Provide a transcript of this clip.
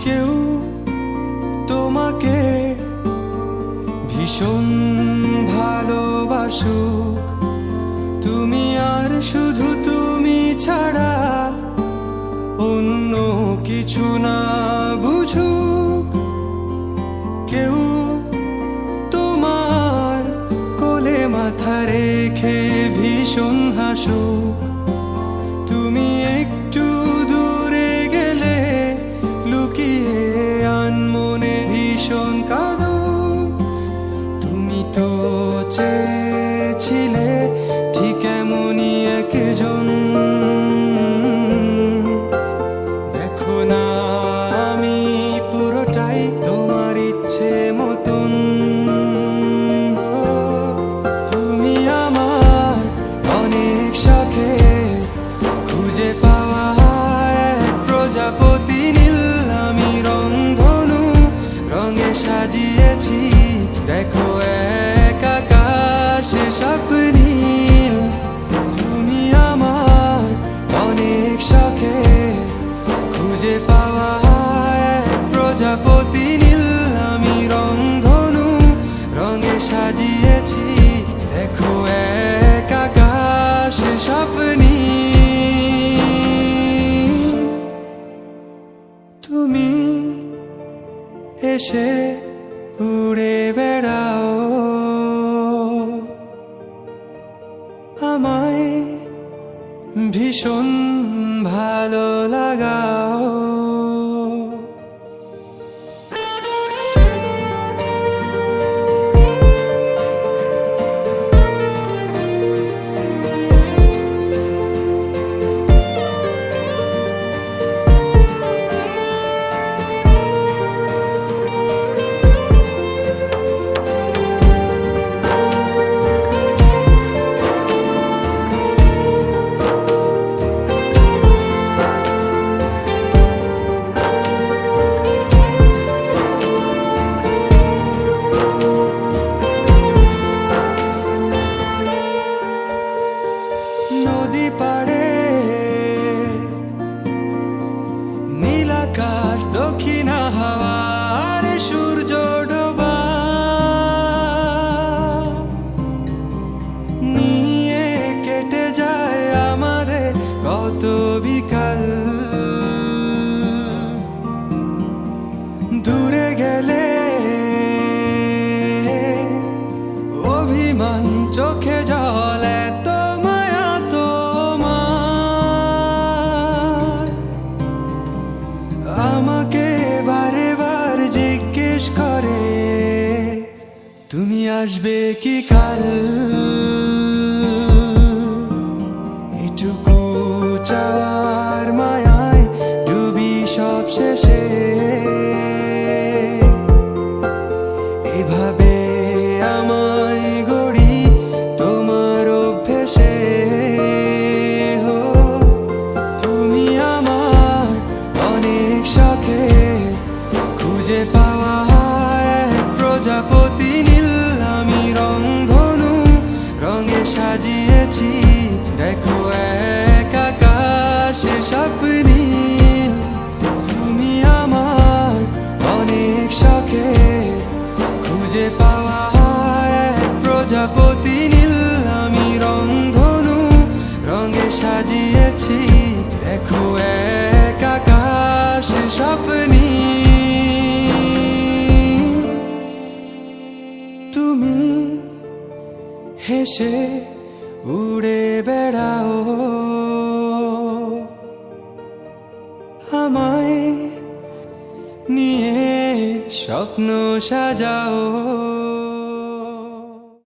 কেউ তোমাকে ভীষণ ভালোবাসুক, তুমি আর শুধু তুমি ছাড়া অন্য কিছু না বুঝুক। কেউ তোমার কোলে মাথা রেখে ভীষণ হাসুক, তুমি একটু দূরে গেলে লুকিয়ে আনমনে ভীষণ কাঁদুক। তুমি তো চেয়েছিলে ঠিক এমনই একজন, দেখো না আমি পুরোটাই তোমার ইচ্ছে মতন। তুমি আমার অনেক শখে খুঁজে পাওয়া এক প্রজাপতি নীল, আমি রংধনু রঙে সাজিয়েছি, দেখো এক আকাশে স্বপ্নীল। তুমি আমার অনেক শখে খুঁজে পাওয়া এক প্রজাপতি নীল, আমি রংধনু রঙে সাজিয়েছি, দেখো এক আকাশে স্বপ্নীল। তুমি এসে উড়ে বেড়াও, আমায় ভীষণ ভালো লাগাও। নদী পাড়ে নীল আকাশ, দক্ষিণ হাওয়ার সূর্য ডোবা নিয়ে কেটে যায় আমাদের কত বিকাল। দূরে গেলে অভিমান, চোখে জল, এত মায়া তোমার। আমাকে বারে বার জিজ্ঞেস করে তুমি আসবে কি কাল। এটুকু চাওয়ার মায়ায় ডুবি সব শেষে, এভাবে আমায় গড়ি তোমার অভ্যেসে। তুমি আমার অনেক শখে খুঁজে পাওয়া এক প্রজাপতি নীল, আমি রংধনু রঙে সাজিয়েছি, দেখো এক আকাশে স্বপ্নীল। তুমি আমার অনেক শখে খুঁজে পাওয়া এক প্রজাপতি নীল, আমি রংধনু রঙে সাজিয়েছি, দেখো এক আকাশে স্বপ্নীল। তুমি হেসে উড়ে বেড়াও, আমায় নিয়ে স্বপ্ন সাজাও।